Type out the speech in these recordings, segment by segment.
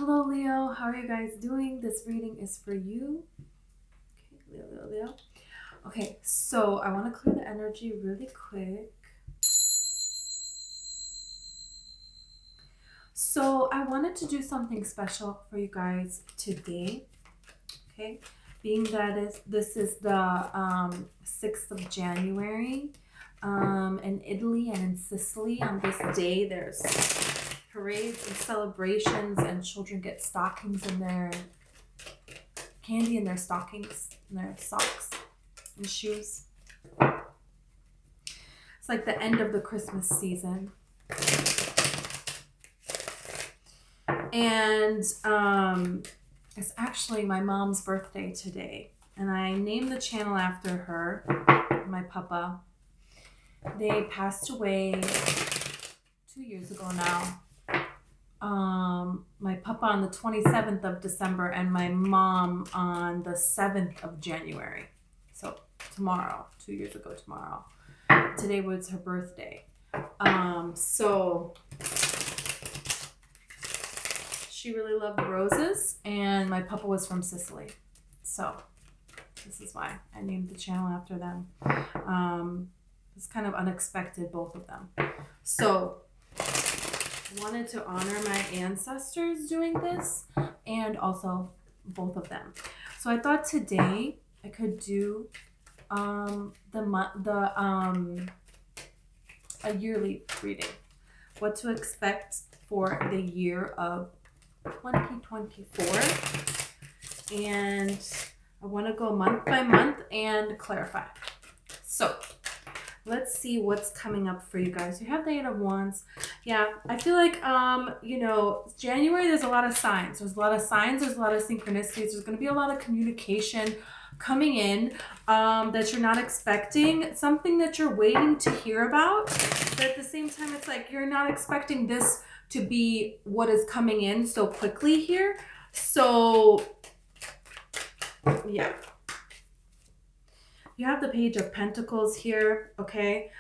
Hello, Leo. How are you guys doing? This reading is for you. Okay, Leo. Okay, so I want to clear the energy really quick. So I wanted to do something special for you guys today. Okay, being that this is the 6th of January. In Italy and in Sicily on this day, there's parades and celebrations, and children get stockings in their candy in their stockings, in their socks and shoes. It's like the end of the Christmas season. And it's actually my mom's birthday today. And I named the channel after her, my papa. They passed away 2 years ago now. My papa on the 27th of December and my mom on the 7th of January. So tomorrow, 2 years ago tomorrow. Today was her birthday. So she really loved roses, and my papa was from Sicily. So this is why I named the channel after them. It's kind of unexpected, both of them. So wanted to honor my ancestors doing this, and also both of them. So I thought today I could do a yearly reading, what to expect for the year of 2024, and I want to go month by month and clarify. So let's see what's coming up for you guys. You have the Eight of Wands. Yeah, I feel like, January, there's a lot of signs. There's a lot of signs. There's a lot of synchronicities. There's going to be a lot of communication coming in that you're not expecting. Something that you're waiting to hear about. But at the same time, it's like you're not expecting this to be what is coming in so quickly here. So, yeah. You have the Page of Pentacles here, okay?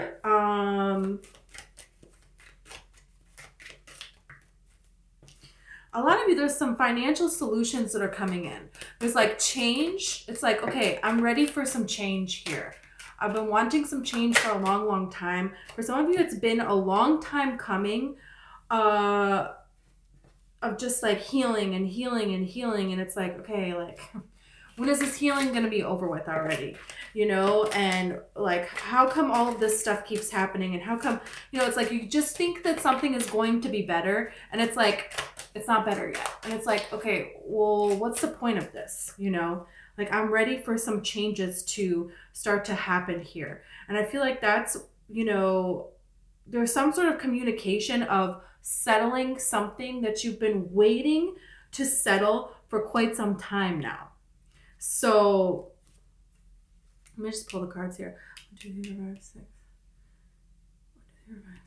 A lot of you, there's some financial solutions that are coming in. There's like change. It's like, okay, I'm ready for some change here. I've been wanting some change for a long, long time. For some of you, it's been a long time coming of just like healing and healing and healing. And it's like, okay, like, when is this healing going to be over with already? You know, and like, how come all of this stuff keeps happening? And how come, it's like you just think that something is going to be better, and it's like, it's not better yet. And it's like, okay, well, what's the point of this? Like, I'm ready for some changes to start to happen here. And I feel like that's, there's some sort of communication of settling something that you've been waiting to settle for quite some time now. So let me just pull the cards here. 1, 2, 3, 4, 5, 6. 1, 2, 3, 4, 5, 6, 7, 8, 9,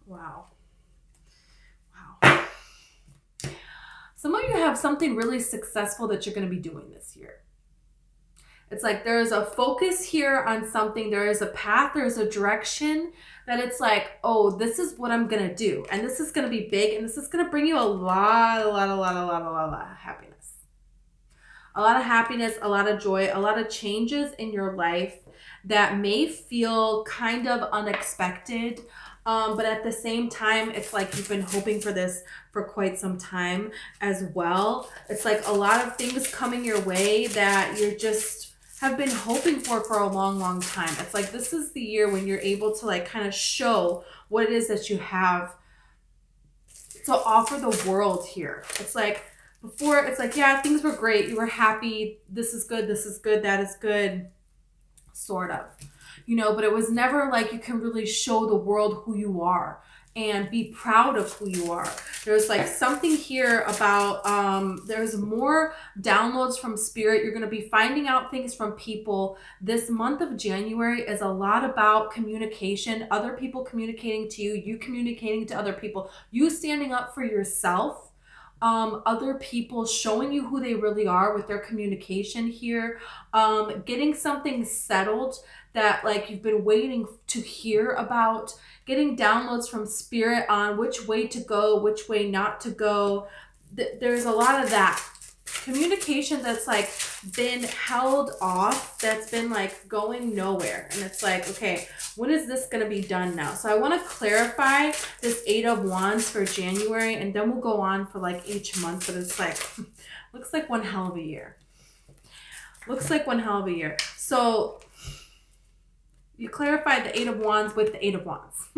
10. Wow. Some of you have something really successful that you're going to be doing this year. It's like there's a focus here on something. There is a path. There's a direction that it's like, oh, this is what I'm going to do. And this is going to be big. And this is going to bring you a lot of happiness. A lot of happiness, a lot of joy, a lot of changes in your life that may feel kind of unexpected. But at the same time, it's like you've been hoping for this for quite some time as well. It's like a lot of things coming your way that you're just have been hoping for a long, long time. It's like this is the year when you're able to like kind of show what it is that you have to offer the world here. It's like before, it's like, yeah, things were great. You were happy. This is good. That is good. Sort of. But it was never like you can really show the world who you are and be proud of who you are. There's like something here about, there's more downloads from spirit. You're going to be finding out things from people. This month of January is a lot about communication, other people communicating to you, you communicating to other people, you standing up for yourself. Other people showing you who they really are with their communication here, getting something settled that like you've been waiting to hear about, getting downloads from spirit on which way to go, which way not to go. There's a lot of that communication that's like been held off, that's been like going nowhere. And it's like, okay, when is this going to be done now? So I want to clarify this 8 of Wands for January, and then we'll go on for like each month. But it's like, looks like one hell of a year. Looks like one hell of a year. So you clarify the 8 of Wands with the 8 of Wands.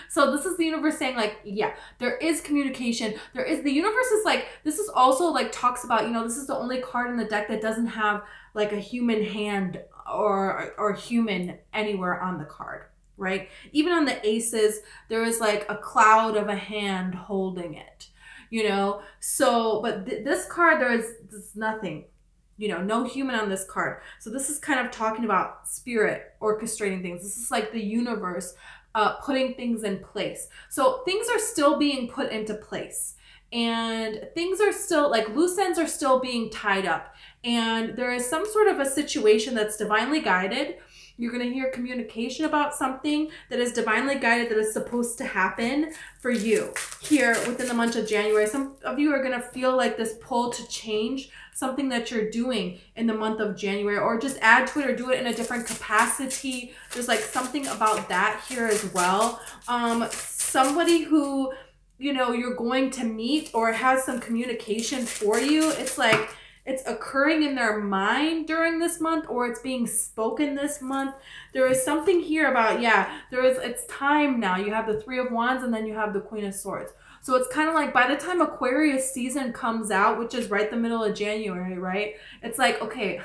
So this is the universe saying like, yeah, there is communication. The universe is like, this is also like talks about, you know, this is the only card in the deck that doesn't have like a human hand or human anywhere on the card, right? Even on the aces, there is like a cloud of a hand holding it, you know? So, but this card, there's nothing. You know, no human on this card. So this is kind of talking about spirit orchestrating things. This is like the universe putting things in place. So things are still being put into place. And things are still, like loose ends are still being tied up. And there is some sort of a situation that's divinely guided. You're going to hear communication about something that is divinely guided, that is supposed to happen for you here within the month of January. Some of you are going to feel like this pull to change something that you're doing in the month of January, or just add to it or do it in a different capacity. There's like something about that here as well. Somebody who, you know, you're going to meet or has some communication for you. It's like, it's occurring in their mind during this month, or it's being spoken this month. There is something here about, yeah, it's time now. You have the 3 of Wands and then you have the Queen of Swords. So it's kind of like by the time Aquarius season comes out, which is right the middle of January, right? It's like, okay,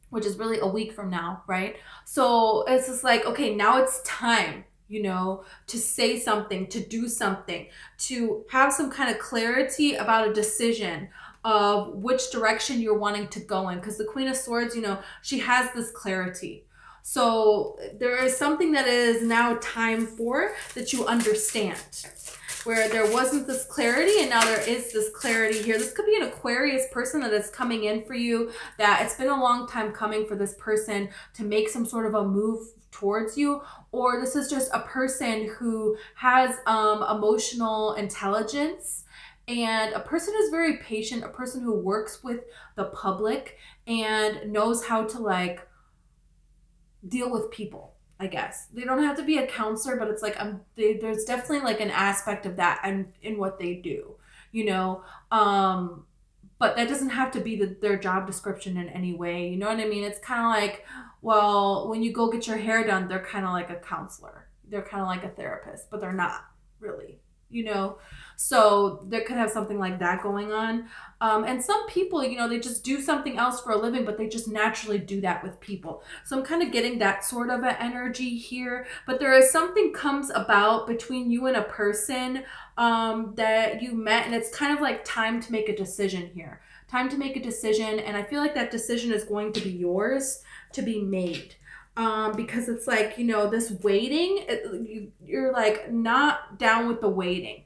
which is really a week from now, right? So it's just like, okay, now it's time, you know, to say something, to do something, to have some kind of clarity about a decision of which direction you're wanting to go in. Because the Queen of Swords, you know, she has this clarity. So there is something that is now time for that you understand, where there wasn't this clarity and now there is this clarity here. This could be an Aquarius person that is coming in for you, that it's been a long time coming for this person to make some sort of a move towards you. Or this is just a person who has emotional intelligence, and a person who's very patient, a person who works with the public and knows how to like deal with people, I guess. They don't have to be a counselor, but it's like there's definitely like an aspect of that in what they do, you know. But that doesn't have to be their job description in any way. You know what I mean? It's kind of like, well, when you go get your hair done, they're kind of like a counselor. They're kind of like a therapist, but they're not really, you know. So there could have something like that going on. And some people, you know, they just do something else for a living, but they just naturally do that with people. So I'm kind of getting that sort of an energy here. But there is something comes about between you and a person that you met, and it's kind of like time to make a decision here. Time to make a decision, and I feel like that decision is going to be yours to be made. Because it's like, you know, this waiting, you're like not down with the waiting.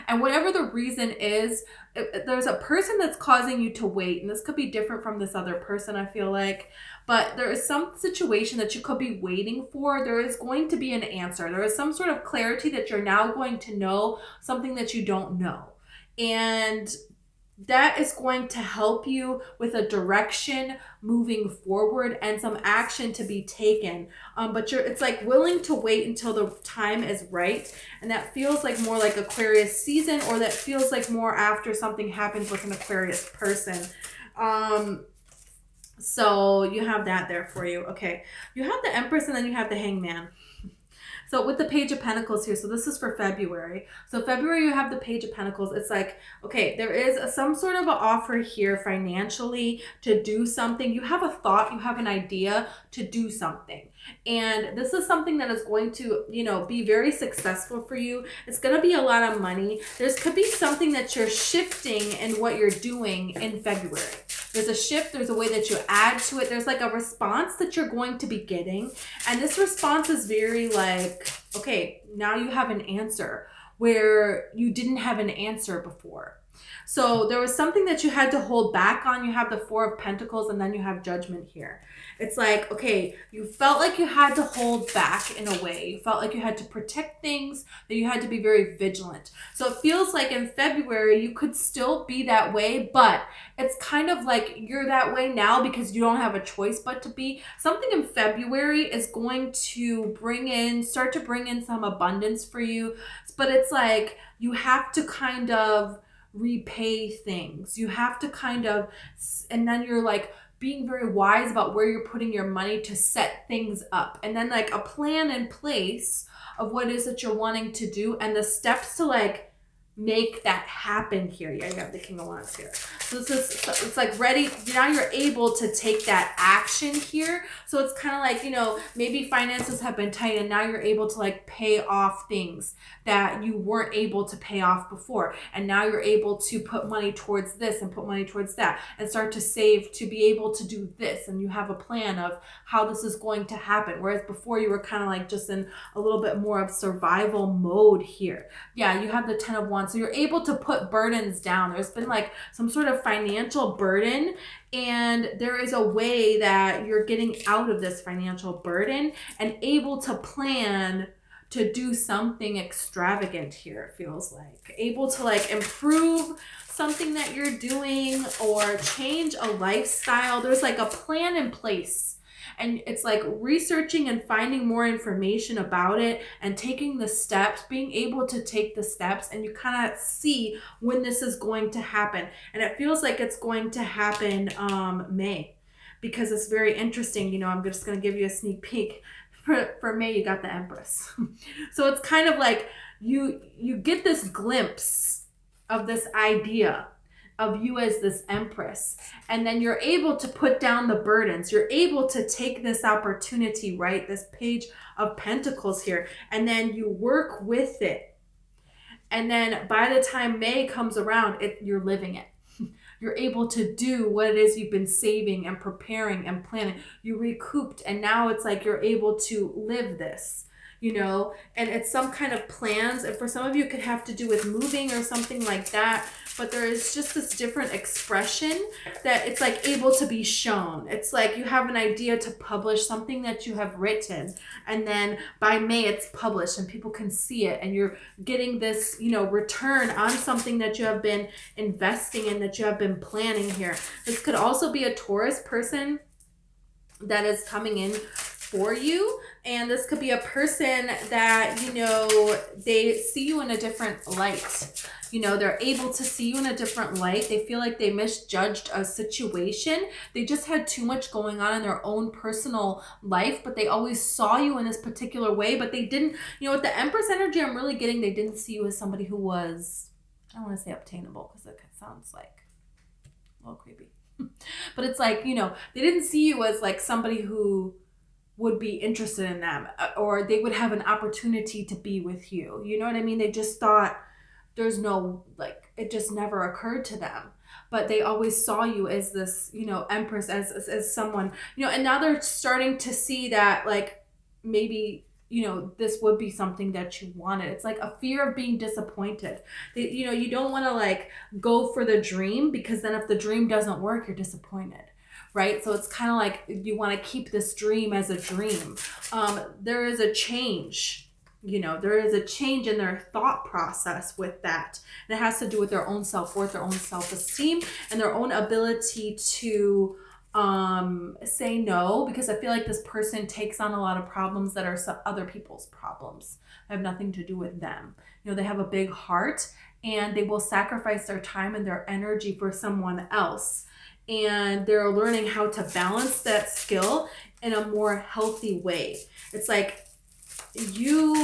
And whatever the reason is, there's a person that's causing you to wait. And this could be different from this other person, I feel like. But there is some situation that you could be waiting for. There is going to be an answer. There is some sort of clarity that you're now going to know something that you don't know. And that is going to help you with a direction moving forward and some action to be taken. But it's like willing to wait until the time is right. And that feels like more like Aquarius season, or that feels like more after something happens with an Aquarius person. So you have that there for you. Okay. You have the Empress and then you have the Hangman. So with the Page of Pentacles here, so this is for February. So February, you have the Page of Pentacles. It's like, okay, there is some sort of an offer here financially to do something. You have a thought, you have an idea to do something. And this is something that is going to, you know, be very successful for you. It's going to be a lot of money. There could be something that you're shifting in what you're doing in February. There's a shift. There's a way that you add to it. There's like a response that you're going to be getting. And this response is very like, okay, now you have an answer where you didn't have an answer before. So there was something that you had to hold back on. You have the Four of Pentacles, and then you have Judgment here. It's like, okay, you felt like you had to hold back in a way. You felt like you had to protect things, that you had to be very vigilant. So it feels like in February, you could still be that way, but it's kind of like you're that way now because you don't have a choice but to be. Something in February is going to start to bring in some abundance for you, but it's like you have to kind of repay things. You have to kind of, and then you're like being very wise about where you're putting your money to set things up. And then like a plan in place of what it is that you're wanting to do and the steps to like make that happen here. Yeah, you have the King of Wands here. So it's like ready. Now you're able to take that action here. So it's kind of like, you know, maybe finances have been tight and now you're able to like pay off things that you weren't able to pay off before. And now you're able to put money towards this and put money towards that and start to save to be able to do this. And you have a plan of how this is going to happen. Whereas before you were kind of like just in a little bit more of survival mode here. Yeah, you have the 10 of Wands. So you're able to put burdens down. There's been like some sort of financial burden, and there is a way that you're getting out of this financial burden and able to plan to do something extravagant here, it feels like. Able to like improve something that you're doing or change a lifestyle. There's like a plan in place. And it's like researching and finding more information about it and taking the steps, being able to take the steps, and you kind of see when this is going to happen. And it feels like it's going to happen May, because it's very interesting. You know, I'm just going to give you a sneak peek. For May, you got the Empress. So it's kind of like you get this glimpse of this idea of you as this Empress, and then you're able to put down the burdens. You're able to take this opportunity, right? This Page of Pentacles here, and then you work with it. And then by the time May comes around, you're living it. You're able to do what it is you've been saving and preparing and planning. You recouped, and now it's like you're able to live this, you know, and it's some kind of plans. And for some of you, it could have to do with moving or something like that. But there is just this different expression that it's like able to be shown. It's like you have an idea to publish something that you have written, and then by May it's published and people can see it, and you're getting this, you know, return on something that you have been investing in, that you have been planning here. This could also be a Taurus person that is coming in for you, and this could be a person that, you know, they see you in a different light. You know, they're able to see you in a different light. They feel like they misjudged a situation. They just had too much going on in their own personal life, but they always saw you in this particular way, but they didn't, you know, with the Empress energy I'm really getting, they didn't see you as somebody wwho was, I don't want to say obtainable because it sounds like a little creepy. But it's like, you know, they didn't see you as like somebody who would be interested in them, or they would have an opportunity to be with you. You know what I mean? They just thought there's no, like, it just never occurred to them. But they always saw you as this, you know, Empress, as someone, you know, and now they're starting to see that, like, maybe, you know, this would be something that you wanted. It's like a fear of being disappointed. You know, you don't want to like go for the dream, because then if the dream doesn't work, you're disappointed. Right? So it's kind of like you want to keep this dream as a dream. There is a change, you know, there is a change in their thought process with that. And it has to do with their own self-worth, their own self-esteem, and their own ability to say no, because I feel like this person takes on a lot of problems that are other people's problems. They have nothing to do with them. You know, they have a big heart, and they will sacrifice their time and their energy for someone else. And they're learning how to balance that skill in a more healthy way. It's like you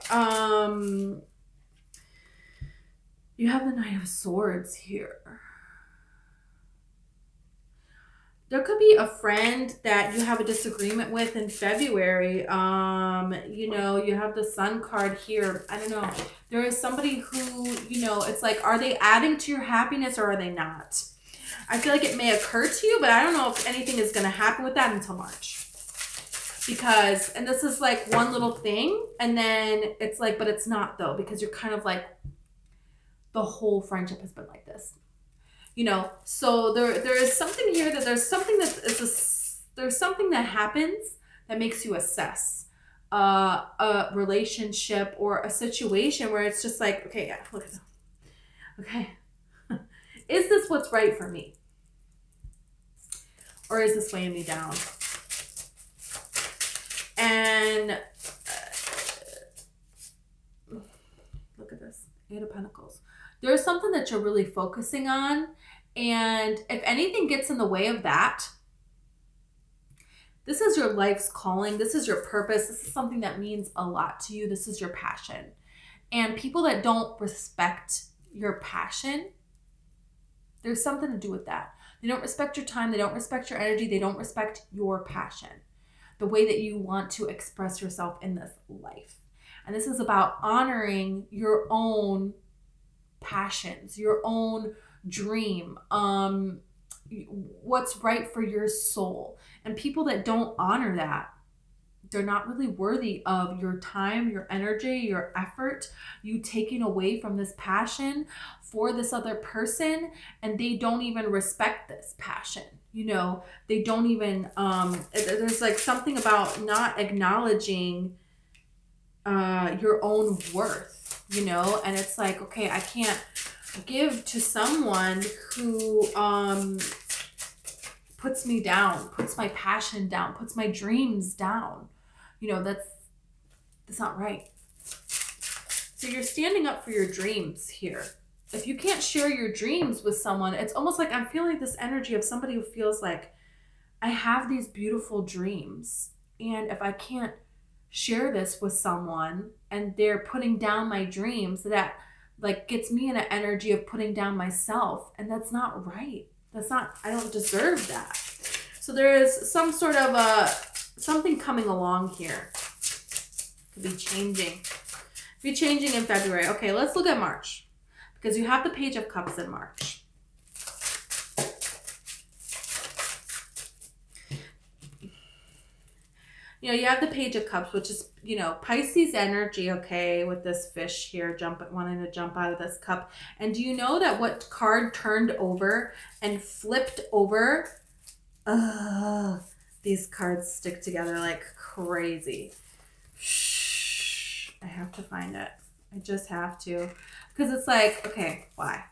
have the Knight of Swords here. There could be a friend that you have a disagreement with in February. You know, you have the Sun card here. I don't know. There is somebody who, you know, it's like, are they adding to your happiness or are they not? I feel like it may occur to you, but I don't know if anything is going to happen with that until March. Because, and this is like one little thing, and then it's like, but it's not though, because you're kind of like, the whole friendship has been like this. So there is something here that there's something that happens that makes you assess a relationship or a situation where it's just like, okay, yeah, look at them. Okay, is this what's right for me? Or is this weighing me down? And look at this, 8 of Pentacles. There's something that you're really focusing on. And if anything gets in the way of that, this is your life's calling. This is your purpose. This is something that means a lot to you. This is your passion. And people that don't respect your passion, there's something to do with that. They don't respect your time. They don't respect your energy. They don't respect your passion, the way that you want to express yourself in this life. And this is about honoring your own passions, your own dream, what's right for your soul. And people that don't honor that, they're not really worthy of your time, your energy, your effort, you taking away from this passion for this other person, and they don't even respect this passion. They don't even, there's like something about not acknowledging your own worth, and it's like, okay, I can't give to someone who puts me down, puts my passion down, puts my dreams down. That's not right. So you're standing up for your dreams here. If you can't share your dreams with someone, it's almost like I'm feeling this energy of somebody who feels like, I have these beautiful dreams, and if I can't share this with someone and they're putting down my dreams, that like gets me in an energy of putting down myself, and that's not right. I don't deserve that. So there is some sort of something coming along here. Could be changing. In February. Okay, let's look at March, because you have the Page of Cups in March. You have the Page of Cups, which is, Pisces energy, okay, with this fish here wanting to jump out of this cup. And do you know that what card turned over and flipped over? These cards stick together like crazy. Shh, I have to find it. I just have to. Because it's like, okay, why?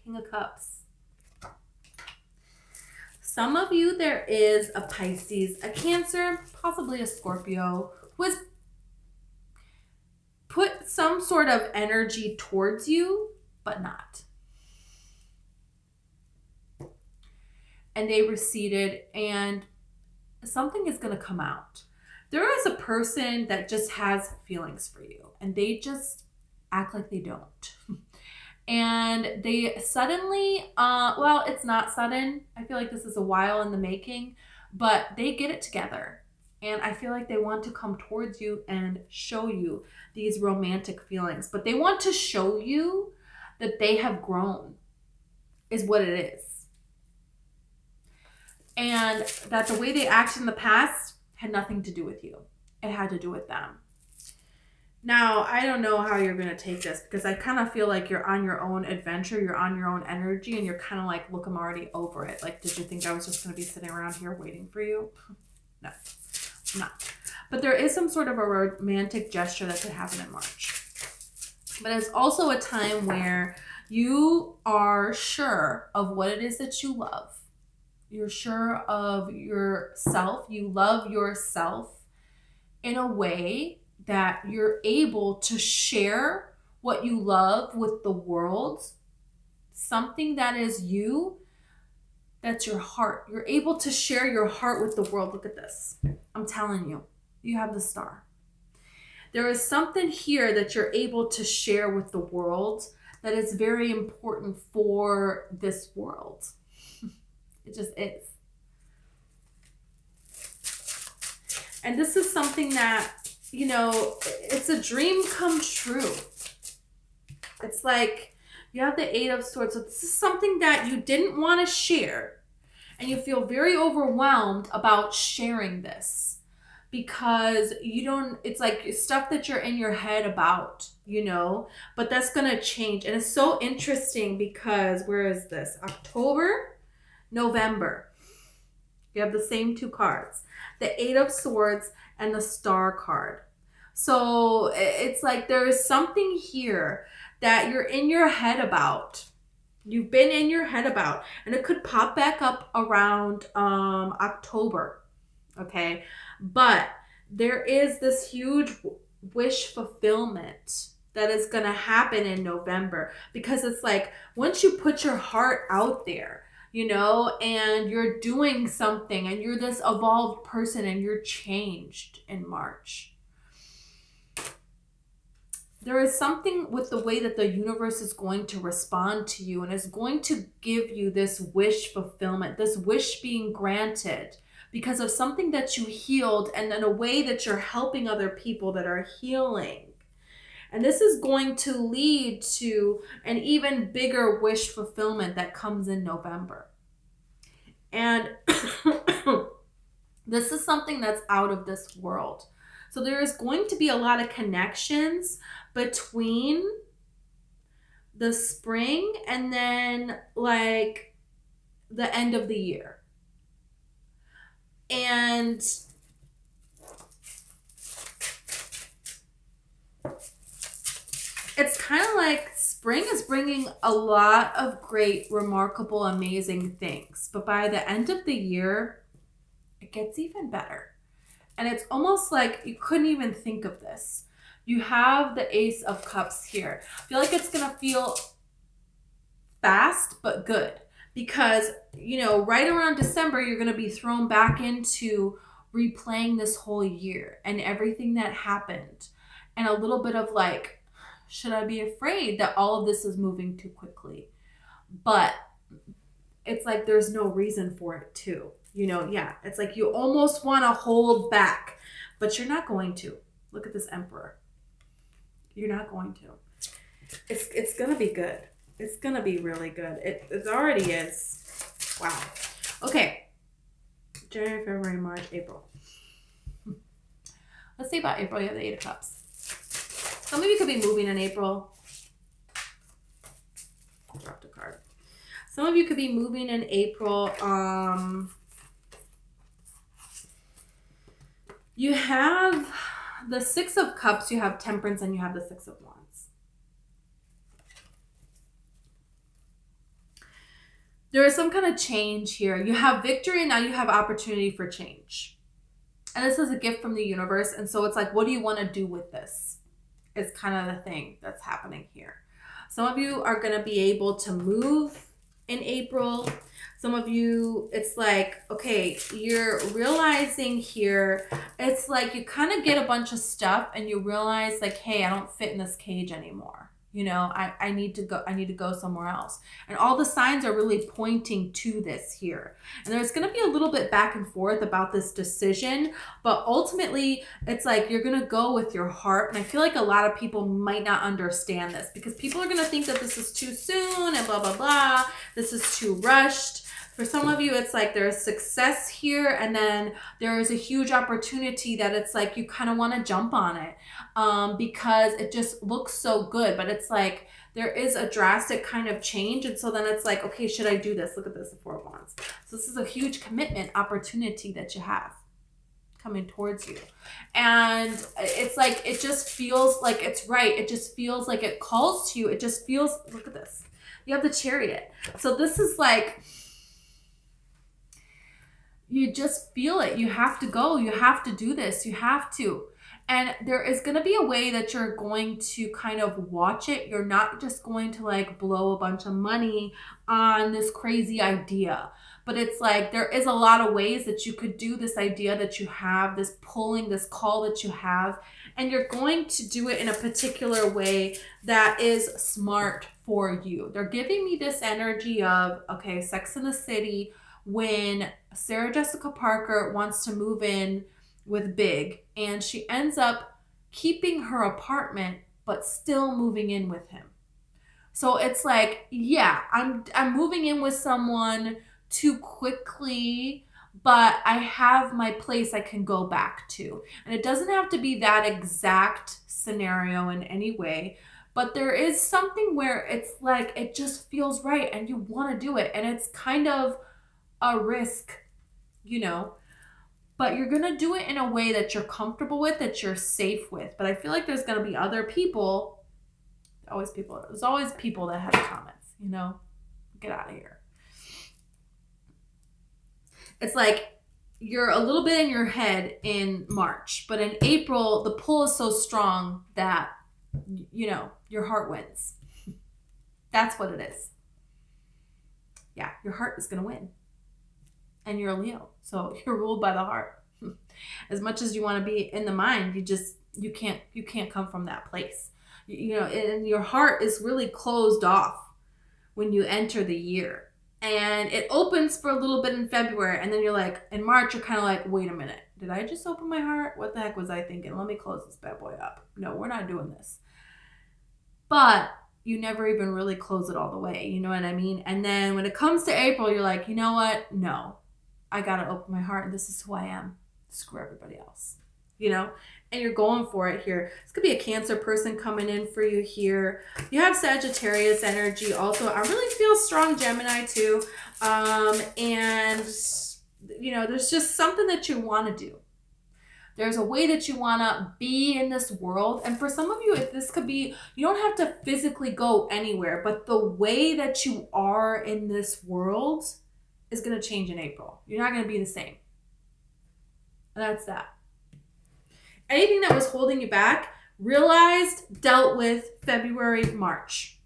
King of Cups. Some of you, there is a Pisces, a Cancer, possibly a Scorpio, who has put some sort of energy towards you, but not. And they receded, and something is going to come out. There is a person that just has feelings for you, and they just act like they don't. And they suddenly, well, it's not sudden. I feel like this is a while in the making, but they get it together. And I feel like they want to come towards you and show you these romantic feelings. But they want to show you that they have grown, is what it is. And that the way they acted in the past had nothing to do with you. It had to do with them. Now, I don't know how you're going to take this, because I kind of feel like you're on your own adventure, you're on your own energy, and you're kind of like, look, I'm already over it. Like, did you think I was just going to be sitting around here waiting for you? No, I'm not. But there is some sort of a romantic gesture that could happen in March. But it's also a time where you are sure of what it is that you love. You're sure of yourself. You love yourself in a way that you're able to share what you love with the world, something that is you, that's your heart. You're able to share your heart with the world. Look at this. I'm telling you, you have the Star. There is something here that you're able to share with the world that is very important for this world. It just is. And this is something that, it's a dream come true. It's like you have the 8 of Swords. So this is something that you didn't want to share. And you feel very overwhelmed about sharing this, because you don't, it's like stuff that you're in your head about, but that's going to change. And it's so interesting because where is this? October, November. You have the same two cards, the Eight of Swords and the Star card. So it's like there is something here that you're in your head about. You've been in your head about, and it could pop back up around October. Okay. But there is this huge wish fulfillment that is going to happen in November, because it's like once you put your heart out there, and you're doing something and you're this evolved person and you're changed in March. There is something with the way that the universe is going to respond to you and is going to give you this wish fulfillment, this wish being granted because of something that you healed and in a way that you're helping other people that are healing. And this is going to lead to an even bigger wish fulfillment that comes in November. And this is something that's out of this world. So there is going to be a lot of connections between the spring and then like the end of the year. And it's kind of like spring is bringing a lot of great, remarkable, amazing things. But by the end of the year, it gets even better. And it's almost like you couldn't even think of this. You have the Ace of Cups here. I feel like it's going to feel fast, but good. Because, right around December, you're going to be thrown back into replaying this whole year and everything that happened. And a little bit of like, should I be afraid that all of this is moving too quickly? But it's like there's no reason for it to. It's like you almost want to hold back, but you're not going to. Look at this Emperor. You're not going to. It's going to be good. It's going to be really good. It already is. Wow. Okay. January, February, March, April. Let's see about April. You have the Eight of Cups. Some of you could be moving in April. I dropped a card. Some of you could be moving in April. You have the Six of Cups, you have Temperance, and you have the Six of Wands. There is some kind of change here. You have victory, and now you have opportunity for change. And this is a gift from the universe. And so it's like, what do you want to do with this? Is kind of the thing that's happening here. Some of you are going to be able to move in April. Some of you, it's like, okay, you're realizing here, it's like you kind of get a bunch of stuff and you realize like, hey, I don't fit in this cage anymore. I need to go somewhere else. And all the signs are really pointing to this here. And there's going to be a little bit back and forth about this decision, but ultimately it's like you're going to go with your heart. And I feel like a lot of people might not understand this because people are going to think that this is too soon and blah, blah, blah. This is too rushed. For some of you, it's like there's success here, and then there is a huge opportunity that it's like you kind of want to jump on it because it just looks so good. But it's like there is a drastic kind of change, and so then it's like, okay, should I do this? Look at this, the Four of Wands. So this is a huge commitment opportunity that you have coming towards you. And it's like it just feels like it's right. It just feels like it calls to you. It just feels, look at this. You have the Chariot. So this is like, you just feel it. You have to go. You have to do this. You have to. And there is going to be a way that you're going to kind of watch it. You're not just going to like blow a bunch of money on this crazy idea. But it's like there is a lot of ways that you could do this idea that you have, this pulling, this call that you have. And you're going to do it in a particular way that is smart for you. They're giving me this energy of, okay, Sex in the City, when Sarah Jessica Parker wants to move in with Big, and she ends up keeping her apartment but still moving in with him. So it's like, yeah, I'm moving in with someone too quickly, but I have my place I can go back to. And it doesn't have to be that exact scenario in any way, but there is something where it's like it just feels right and you want to do it. And it's kind of a risk, you know, but you're going to do it in a way that you're comfortable with, that you're safe with. But I feel like there's going to be other people, there's always people that have comments, you know, get out of here. It's like you're a little bit in your head in March, but in April, the pull is so strong that, you know, your heart wins. That's what it is. Yeah, your heart is going to win. And you're a Leo, so you're ruled by the heart. As much as you want to be in the mind, you can't come from that place. You know, and your heart is really closed off when you enter the year. And it opens for a little bit in February, and then you're like, in March, you're kind of like, wait a minute, did I just open my heart? What the heck was I thinking? Let me close this bad boy up. No, we're not doing this. But you never even really close it all the way, you know what I mean? And then when it comes to April, you're like, you know what? No, I gotta open my heart, and this is who I am. Screw everybody else, you know? And you're going for it here. This could be a Cancer person coming in for you here. You have Sagittarius energy also. I really feel strong Gemini too. And, you know, there's just something that you want to do. There's a way that you want to be in this world. And for some of you, this could be, you don't have to physically go anywhere, but the way that you are in this world is going to change in April. You're not going to be the same. And that's that. Anything that was holding you back, realized, dealt with February, March.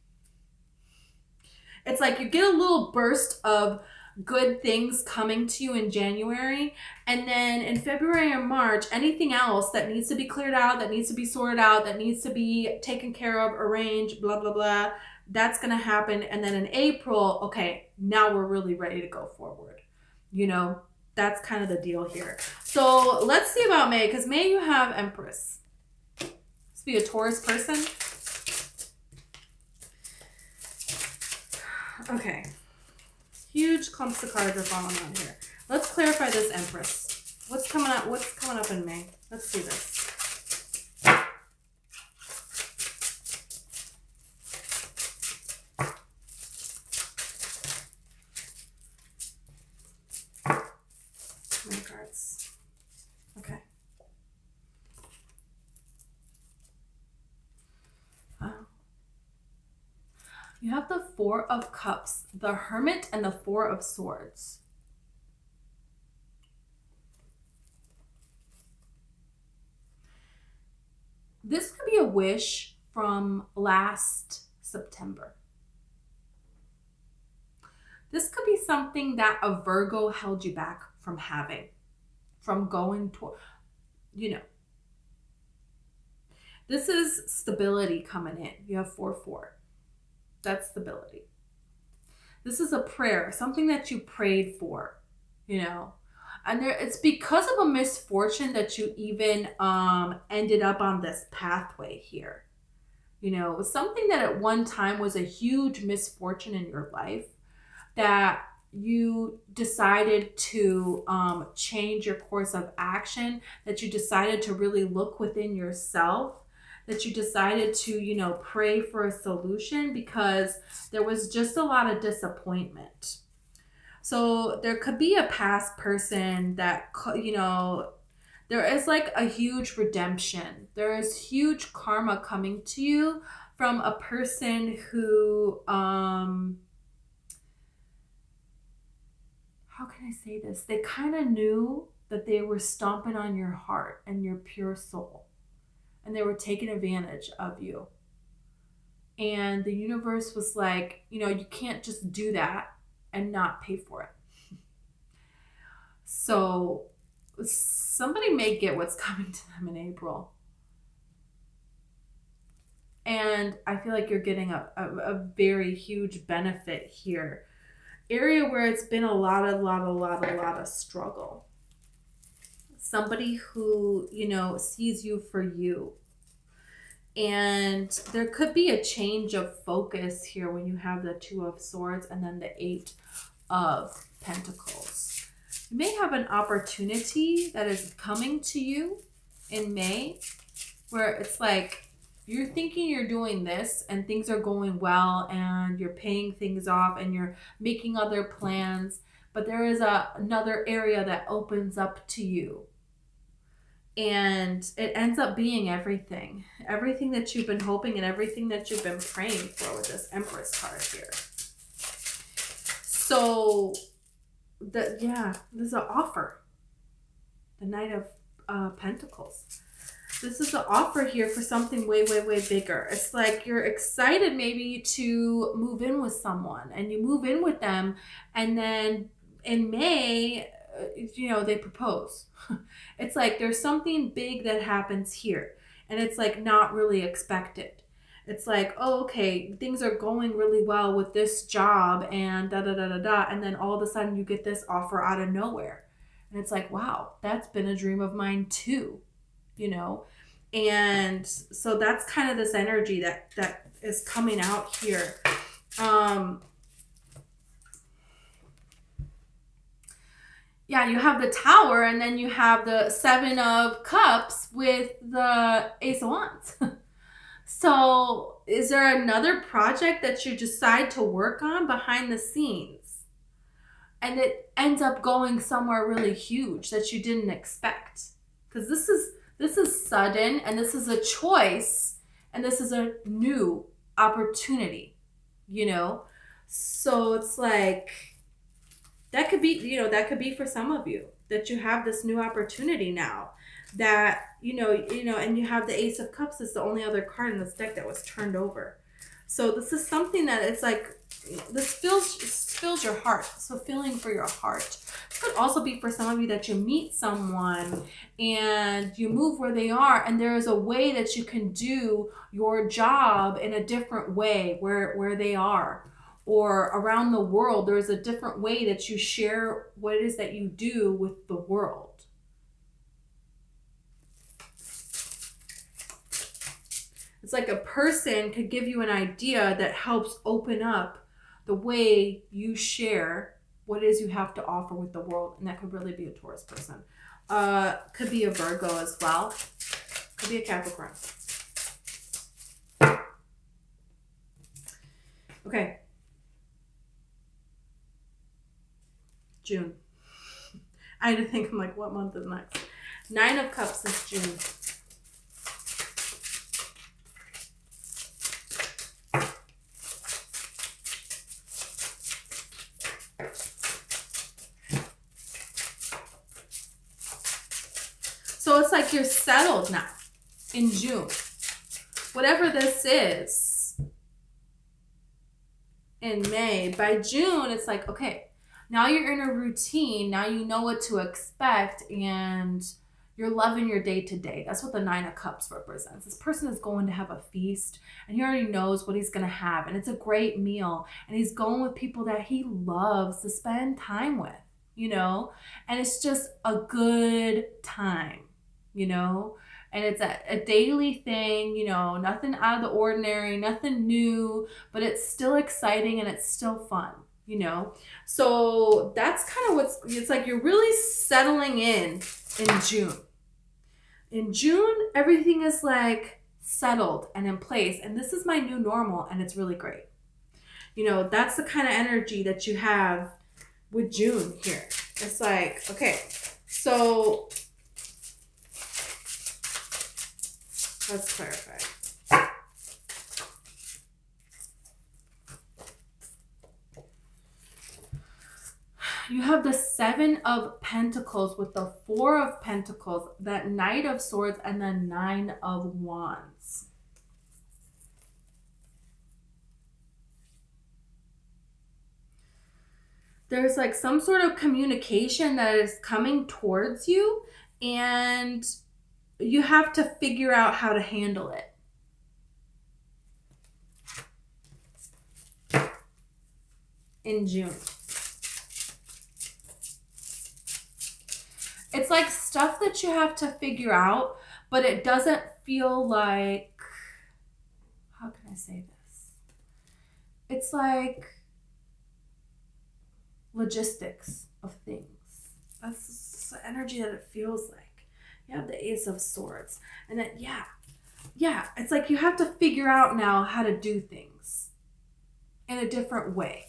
It's like you get a little burst of good things coming to you in January, and then in February and March, anything else that needs to be cleared out, that needs to be sorted out, that needs to be taken care of, arranged, blah, blah, blah, that's going to happen. And then in April, okay, now we're really ready to go forward. You know, that's kind of the deal here. So let's see about May, because May you have Empress. Let's be a Taurus person. Okay. Huge clumps of cards are falling out here. Let's clarify this Empress. What's coming up in May? Let's see this. Many cards. Okay. You have the Four of Cups, the Hermit, and the Four of Swords. This could be a wish from last September. This could be something that a Virgo held you back from having, from going to, you know. This is stability coming in. You have 4-4. That's stability. This is a prayer, something that you prayed for, you know. And it's because of a misfortune that you even ended up on this pathway here. You know, it was something that at one time was a huge misfortune in your life that you decided to change your course of action, that you decided to really look within yourself, that you decided to, you know, pray for a solution because there was just a lot of disappointment. So there could be a past person that, you know, there is like a huge redemption. There is huge karma coming to you from a person who, how can I say this? They kind of knew that they were stomping on your heart and your pure soul. And they were taking advantage of you. And the universe was like, you know, you can't just do that and not pay for it. So somebody may get what's coming to them in April. And I feel like you're getting a very huge benefit here. Area where it's been a lot of struggle. Somebody who, you know, sees you for you. And there could be a change of focus here when you have the Two of Swords and then the Eight of Pentacles. You may have an opportunity that is coming to you in May where it's like you're thinking you're doing this and things are going well and you're paying things off and you're making other plans, but there is another area that opens up to you. And it ends up being everything that you've been hoping and everything that you've been praying for with this Empress card here. So, this is an offer. The Knight of Pentacles. This is an offer here for something way, way, way bigger. It's like you're excited maybe to move in with someone and you move in with them and then in May, they propose. It's like there's something big that happens here and it's like not really expected. It's like, oh, okay, things are going really well with this job and da da da da da. And then all of a sudden you get this offer out of nowhere. And it's like, wow, that's been a dream of mine too. And so that's kind of this energy that is coming out here. You have the Tower and then you have the Seven of Cups with the Ace of Wands. So is there another project that you decide to work on behind the scenes and it ends up going somewhere really huge that you didn't expect? Because this is sudden and this is a choice and this is a new opportunity, So it's like, that could be for some of you that you have this new opportunity now that, and you have the Ace of Cups is the only other card in this deck that was turned over. So this is something that it's like, this fills your heart. It's fulfilling for your heart. It could also be for some of you that you meet someone and you move where they are and there is a way that you can do your job in a different way where they are. Or around the world, there's a different way that you share what it is that you do with the world. It's like a person could give you an idea that helps open up the way you share what it is you have to offer with the world. And that could really be a Taurus person. Could be a Virgo as well. Could be a Capricorn. Okay. June. I had to think, I'm like, what month is next? Nine of Cups is June. So it's like you're settled now in June. Whatever this is in May, by June, it's like, okay, now you're in a routine. Now you know what to expect and you're loving your day to day. That's what the Nine of Cups represents. This person is going to have a feast and he already knows what he's going to have. And it's a great meal. And he's going with people that he loves to spend time with, and it's just a good time, and it's a daily thing, nothing out of the ordinary, nothing new, but it's still exciting and it's still fun. So that's kind of it's like you're really settling in June. In June, everything is like settled and in place. And this is my new normal and it's really great. That's the kind of energy that you have with June here. It's like, okay, so let's clarify. You have the Seven of Pentacles with the Four of Pentacles, that Knight of Swords, and the Nine of Wands. There's like some sort of communication that is coming towards you, and you have to figure out how to handle it. In June. It's like stuff that you have to figure out, but it doesn't feel like, how can I say this? It's like logistics of things. That's the energy that it feels like. You have the Ace of Swords. And then, yeah, it's like you have to figure out now how to do things in a different way.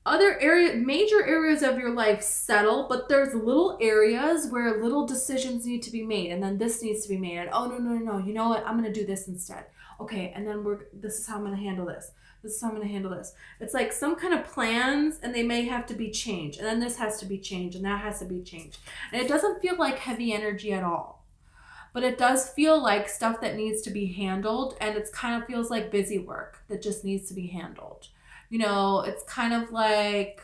Major areas of your life settle, but there's little areas where little decisions need to be made, and then this needs to be made, and oh no, you know what, I'm gonna do this instead. Okay, and then this is how I'm gonna handle this. This is how I'm gonna handle this. It's like some kind of plans, and they may have to be changed, and then this has to be changed, and that has to be changed. And it doesn't feel like heavy energy at all. But it does feel like stuff that needs to be handled, and it kind of feels like busy work that just needs to be handled. You know, it's kind of like,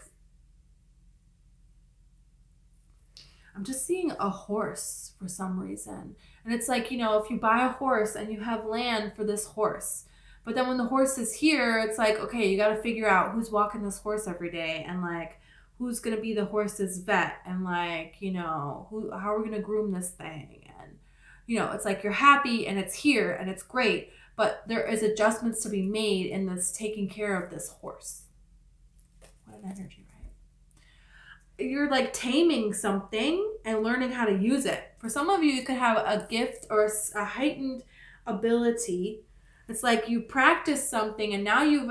I'm just seeing a horse for some reason. And it's like, you know, if you buy a horse and you have land for this horse, but then when the horse is here, it's like, okay, you got to figure out who's walking this horse every day, and like, who's going to be the horse's vet, and like, you know, how are we going to groom this thing? And, you know, it's like you're happy and it's here and it's great, but there is adjustments to be made in this taking care of this horse. What an energy, right? You're like taming something and learning how to use it. For some of you, you could have a gift or a heightened ability. It's like you practice something and now you've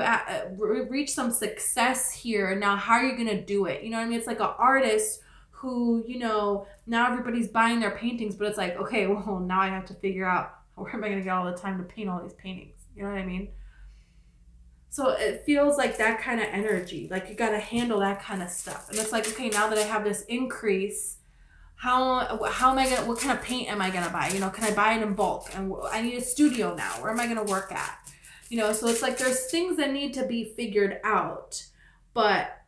reached some success here. And now how are you going to do it? You know what I mean? It's like an artist who, you know, now everybody's buying their paintings, but it's like, okay, well, now I have to figure out, where am I going to get all the time to paint all these paintings? You know what I mean? So it feels like that kind of energy. Like you got to handle that kind of stuff. And it's like, okay, now that I have this increase, how am I going to, what kind of paint am I going to buy? You know, can I buy it in bulk? And I need a studio now. Where am I going to work at? You know, so it's like there's things that need to be figured out, but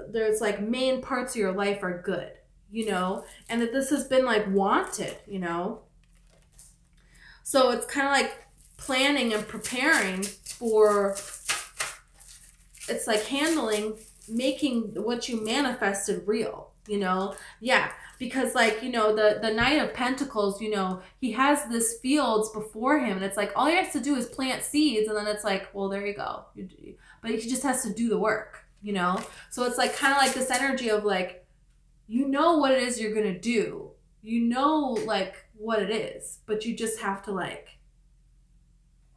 there's like main parts of your life are good, you know, and that this has been like wanted, you know. So it's kind of like planning and preparing for, it's like making what you manifested real, you know? Yeah, because like, you know, the Knight of Pentacles, you know, he has this fields before him, and it's like all he has to do is plant seeds, and then it's like, well, there you go. But he just has to do the work, you know? So it's like kind of like this energy of like, you know what it is you're going to do. You know, like, what it is, but you just have to like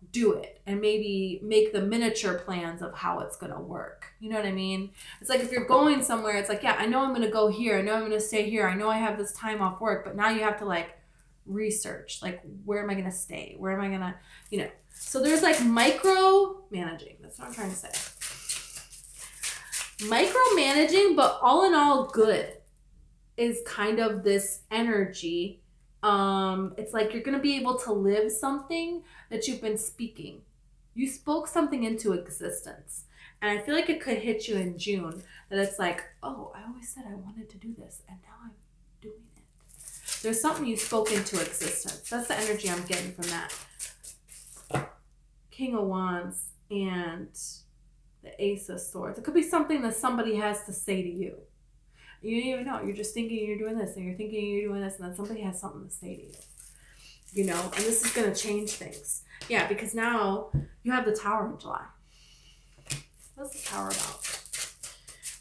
do it and maybe make the miniature plans of how it's going to work. You know what I mean? It's like if you're going somewhere, it's like, yeah, I know I'm going to go here. I know I'm going to stay here. I know I have this time off work, but now you have to like research, like, where am I going to stay? Where am I going to, you know? So there's like micromanaging. That's what I'm trying to say. Micromanaging, but all in all good is kind of this energy. It's like you're going to be able to live something that you've been speaking. You spoke something into existence. And I feel like it could hit you in June, that it's like, oh, I always said I wanted to do this, and now I'm doing it. There's something you spoke into existence. That's the energy I'm getting from that. King of Wands and the Ace of Swords. It could be something that somebody has to say to you. You don't even know. You're just thinking you're doing this, and you're thinking you're doing this, and then somebody has something to say to you. You know, and this is going to change things. Yeah, because now you have the Tower in July. What's the Tower about?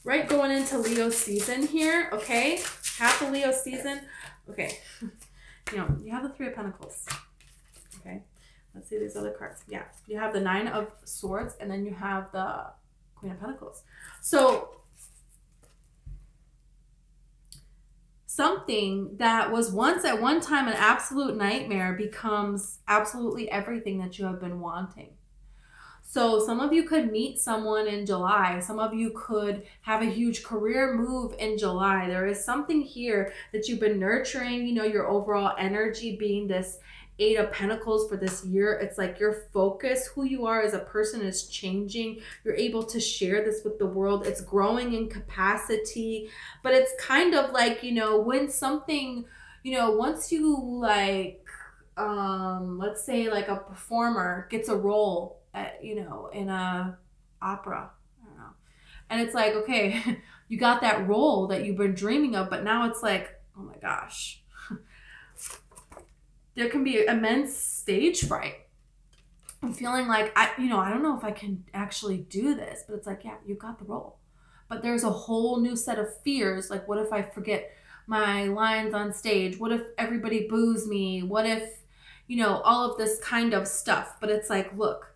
Right, going into Leo season here, okay? Half the Leo season. Okay. You know, you have the Three of Pentacles. Okay. Let's see these other cards. Yeah. You have the Nine of Swords, and then you have the Queen of Pentacles. So something that was once at one time an absolute nightmare becomes absolutely everything that you have been wanting. So some of you could meet someone in July. Some of you could have a huge career move in July. There is something here that you've been nurturing, you know, your overall energy being this Eight of Pentacles for this year. It's like your focus, who you are as a person is changing. You're able to share this with the world. It's growing in capacity, but it's kind of like, you know, when something, you know, once you like, let's say like a performer gets a role at, you know, in a opera, I don't know. And it's like, okay, you got that role that you've been dreaming of, but now it's like, oh my gosh. There can be immense stage fright. I'm feeling like, I don't know if I can actually do this, but it's like, yeah, you got the role. But there's a whole new set of fears. Like, what if I forget my lines on stage? What if everybody boos me? What if, all of this kind of stuff. But it's like, look,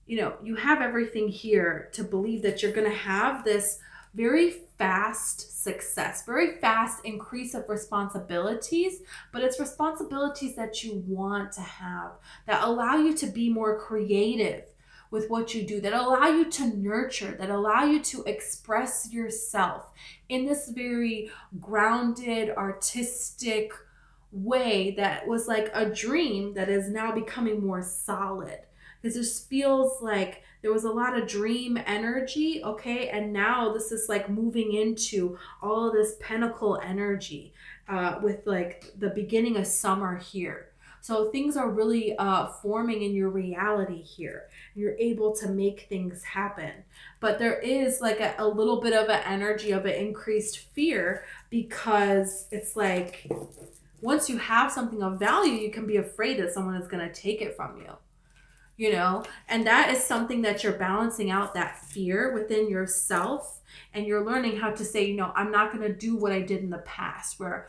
you have everything here to believe that you're going to have this very fast success, very fast increase of responsibilities, but it's responsibilities that you want to have, that allow you to be more creative with what you do, that allow you to nurture, that allow you to express yourself in this very grounded, artistic way that was like a dream that is now becoming more solid. Because this feels like there was a lot of dream energy, okay? And now this is like moving into all of this pentacle energy with like the beginning of summer here. So things are really forming in your reality here. You're able to make things happen. But there is like a little bit of an energy of an increased fear, because it's like once you have something of value, you can be afraid that someone is going to take it from you. And that is something that you're balancing out, that fear within yourself, and you're learning how to say, I'm not going to do what I did in the past, where,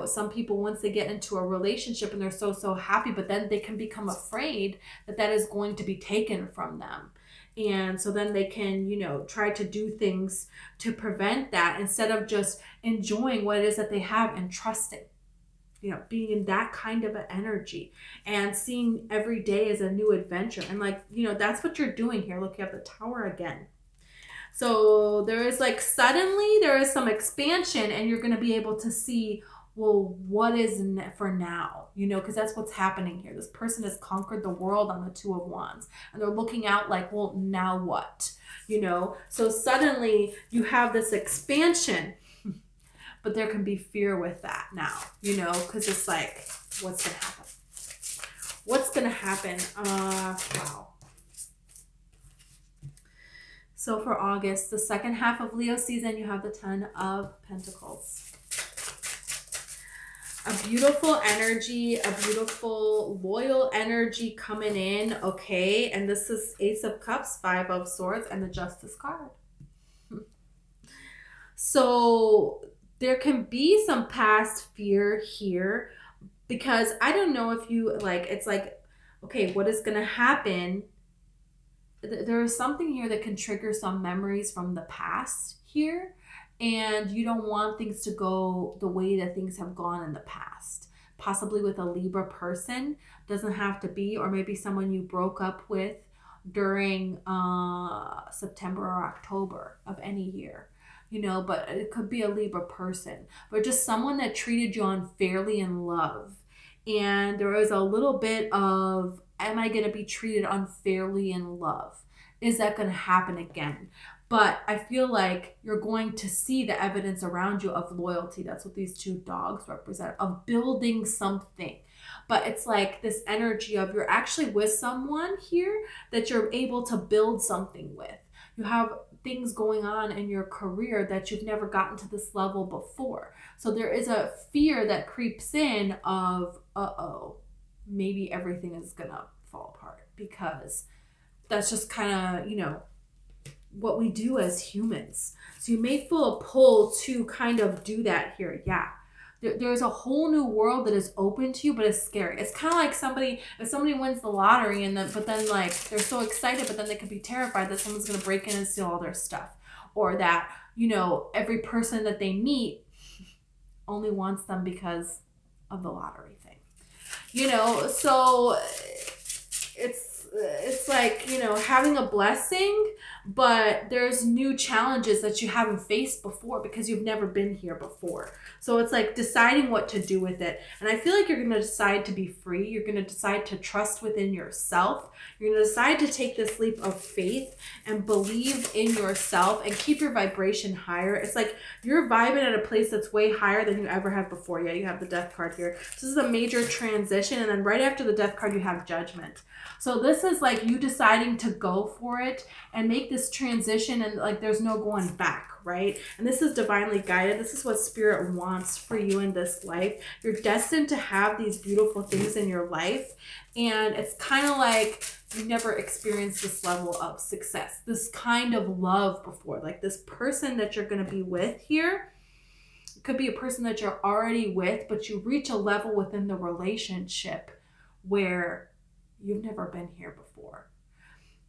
some people, once they get into a relationship and they're so happy, but then they can become afraid that that is going to be taken from them. And so then they can, try to do things to prevent that, instead of just enjoying what it is that they have and trusting. Being in that kind of an energy and seeing every day as a new adventure. And like, that's what you're doing here. Look, you have the Tower again. So there is like, suddenly there is some expansion, and you're going to be able to see, well, what is for now, because that's what's happening here. This person has conquered the world on the Two of Wands, and they're looking out like, well, now what, So suddenly you have this expansion. But there can be fear with that now, because it's like, what's going to happen? What's going to happen? Wow. So for August, the second half of Leo season, you have the 10 of Pentacles. A beautiful energy, a beautiful, loyal energy coming in, okay? And this is Ace of Cups, 5 of Swords, and the Justice card. So there can be some past fear here, because I don't know if you like, it's like, okay, what is going to happen? There is something here that can trigger some memories from the past here, and you don't want things to go the way that things have gone in the past. Possibly with a Libra person, doesn't have to be, or maybe someone you broke up with during September or October of any year. But it could be a Libra person, but just someone that treated you unfairly in love. And there is a little bit of, am I going to be treated unfairly in love? Is that going to happen again? But I feel like you're going to see the evidence around you of loyalty. That's what these two dogs represent, of building something. But it's like this energy of, you're actually with someone here that you're able to build something with. You have things going on in your career that you've never gotten to this level before. So there is a fear that creeps in of, maybe everything is gonna fall apart, because that's just kind of, what we do as humans. So you may feel a pull to kind of do that here. Yeah. There's a whole new world that is open to you, but it's scary. It's kind of like if somebody wins the lottery but then like they're so excited, but then they could be terrified that someone's going to break in and steal all their stuff, or that, every person that they meet only wants them because of the lottery thing, so it's like, having a blessing, but there's new challenges that you haven't faced before because you've never been here before. So it's like deciding what to do with it. And I feel like you're going to decide to be free. You're going to decide to trust within yourself. You're going to decide to take this leap of faith and believe in yourself and keep your vibration higher. It's like you're vibing at a place that's way higher than you ever have before. Yeah, you have the Death card here. So this is a major transition. And then right after the Death card, you have Judgment. So this is like you deciding to go for it and make this transition, and like there's no going back, right? And this is divinely guided. This is what Spirit wants for you in this life. You're destined to have these beautiful things in your life. And it's kind of like you never experienced this level of success, this kind of love before. Like this person that you're going to be with here, it could be a person that you're already with, but you reach a level within the relationship where you've never been here before.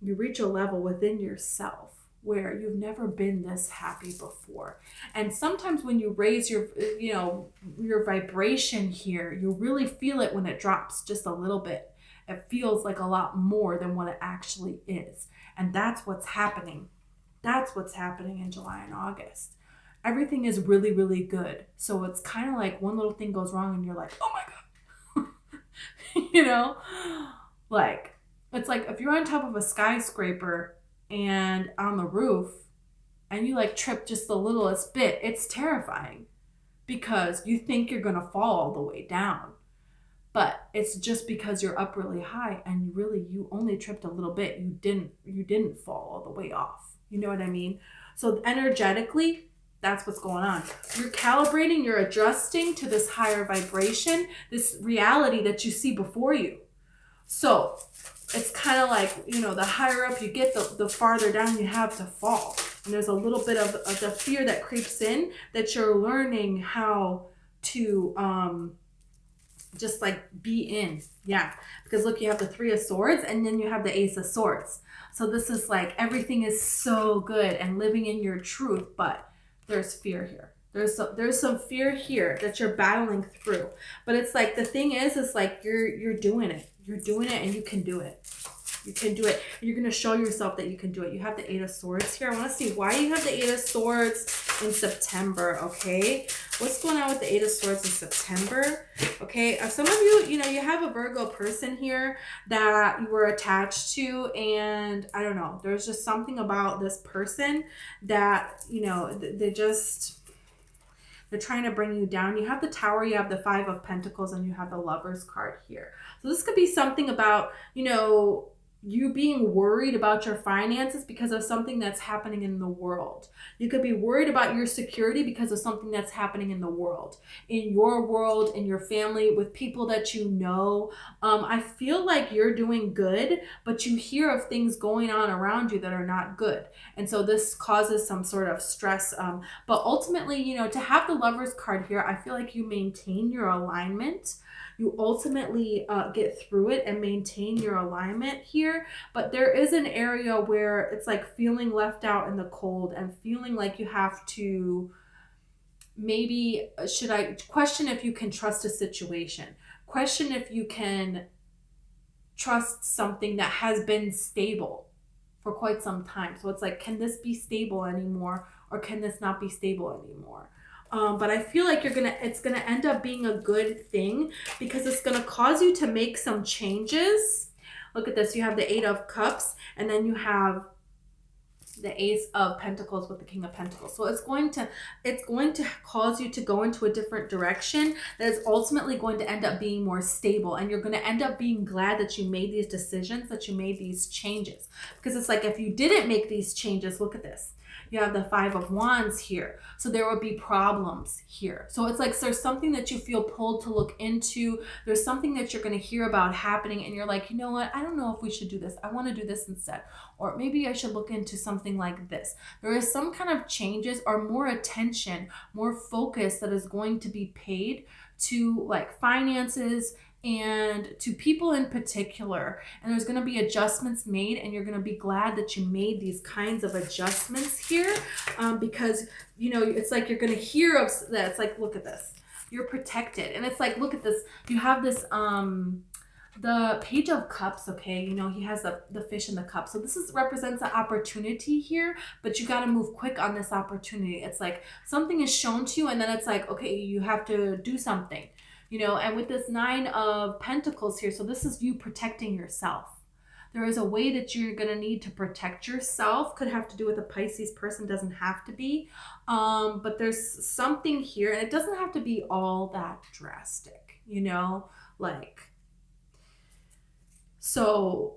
You reach a level within yourself where you've never been this happy before. And sometimes when you raise your, your vibration here, you really feel it when it drops just a little bit. It feels like a lot more than what it actually is. And that's what's happening. That's what's happening in July and August. Everything is really, really good. So it's kind of like one little thing goes wrong and you're like, oh my God. Like, it's like if you're on top of a skyscraper and on the roof and you like trip just the littlest bit, it's terrifying because you think you're going to fall all the way down. But it's just because you're up really high and you only tripped a little bit. You didn't fall all the way off. You know what I mean? So energetically, that's what's going on. You're calibrating, you're adjusting to this higher vibration, this reality that you see before you. So it's kind of like, the higher up you get, the farther down you have to fall. And there's a little bit of the fear that creeps in that you're learning how to just like be in. Yeah. Because look, you have the 3 of Swords and then you have the Ace of Swords. So this is like everything is so good and living in your truth, but there's fear here. There's some fear here that you're battling through. But it's like the thing is like you're doing it. You're doing it and you can do it. You can do it. You're going to show yourself that you can do it. You have the 8 of Swords here. I want to see why you have the 8 of Swords in September, okay? What's going on with the 8 of Swords in September? Okay, some of you, you have a Virgo person here that you were attached to, and I don't know, there's just something about this person that, they're trying to bring you down. You have the Tower, you have the 5 of Pentacles, and you have the Lovers card here. So this could be something about, you being worried about your finances because of something that's happening in the world. You could be worried about your security because of something that's happening in the world, in your world, in your family, with people that you know. I feel like you're doing good, but you hear of things going on around you that are not good. And so this causes some sort of stress. But ultimately, to have the Lovers card here, I feel like you maintain your alignment. You ultimately get through it and maintain your alignment here. But there is an area where it's like feeling left out in the cold and feeling like you have to maybe, should I question if you can trust a situation? Question if you can trust something that has been stable for quite some time. So it's like, can this be stable anymore? Or can this not be stable anymore? But I feel like it's gonna end up being a good thing because it's gonna cause you to make some changes. Look at this. You have the 8 of Cups and then you have the Ace of Pentacles with the King of Pentacles. So it's going to cause you to go into a different direction that is ultimately going to end up being more stable. And you're going to end up being glad that you made these decisions, that you made these changes. Because it's like if you didn't make these changes, look at this. You have the 5 of Wands here. So there will be problems here. So it's like there's something that you feel pulled to look into. There's something that you're going to hear about happening and you're like, you know what? I don't know if we should do this. I want to do this instead. Or maybe I should look into something like this. There is some kind of changes or more attention, more focus that is going to be paid to like finances and to people in particular. And there's going to be adjustments made and you're going to be glad that you made these kinds of adjustments here because, it's like you're going to hear of that. It's like, look at this. You're protected. And it's like, look at this. You have this, the Page of Cups, okay? He has the fish in the cup. So this represents an opportunity here, but you got to move quick on this opportunity. It's like something is shown to you and then it's like, okay, you have to do something. And with this 9 of Pentacles here, so this is you protecting yourself. There is a way that you're going to need to protect yourself. Could have to do with a Pisces person, doesn't have to be. But there's something here, and it doesn't have to be all that drastic, So,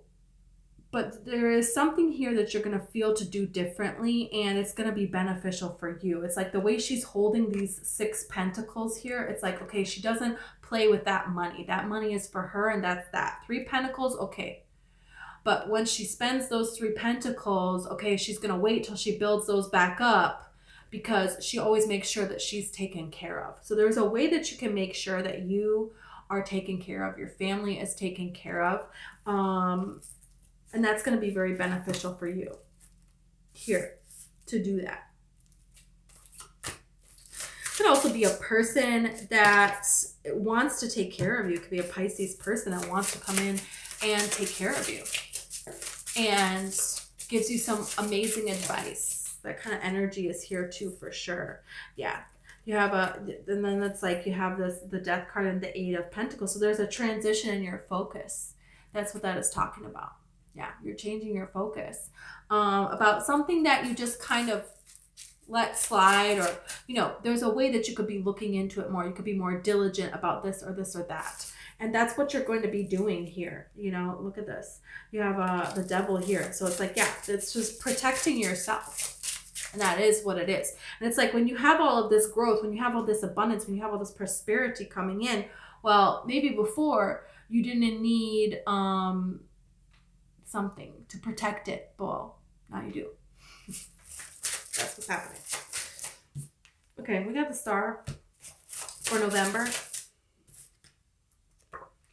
but there is something here that you're going to feel to do differently, and it's going to be beneficial for you. It's like the way she's holding these 6 pentacles here. It's like, okay, she doesn't play with that money. That money is for her, and that's that. 3 pentacles, okay. But when she spends those 3 pentacles, okay, she's going to wait till she builds those back up, because she always makes sure that she's taken care of. So there's a way that you can make sure that you are taken care of, your family is taken care of. And that's going to be very beneficial for you here to do that. It could also be a person that wants to take care of you. It could be a Pisces person that wants to come in and take care of you and gives you some amazing advice. That kind of energy is here too, for sure. Yeah. You have and then it's like you have the Death card and the 8 of Pentacles. So there's a transition in your focus. That's what that is talking about. Yeah, you're changing your focus about something that you just kind of let slide, or, you know, there's a way that you could be looking into it more. You could be more diligent about this or that. And that's what you're going to be doing here. You know, look at this. You have the Devil here. So it's like, yeah, it's just protecting yourself. And that is what it is. And it's like when you have all of this growth, when you have all this abundance, when you have all this prosperity coming in, well, maybe before you didn't need something to protect it. Well, now you do. That's what's happening. Okay, we got the Star for November.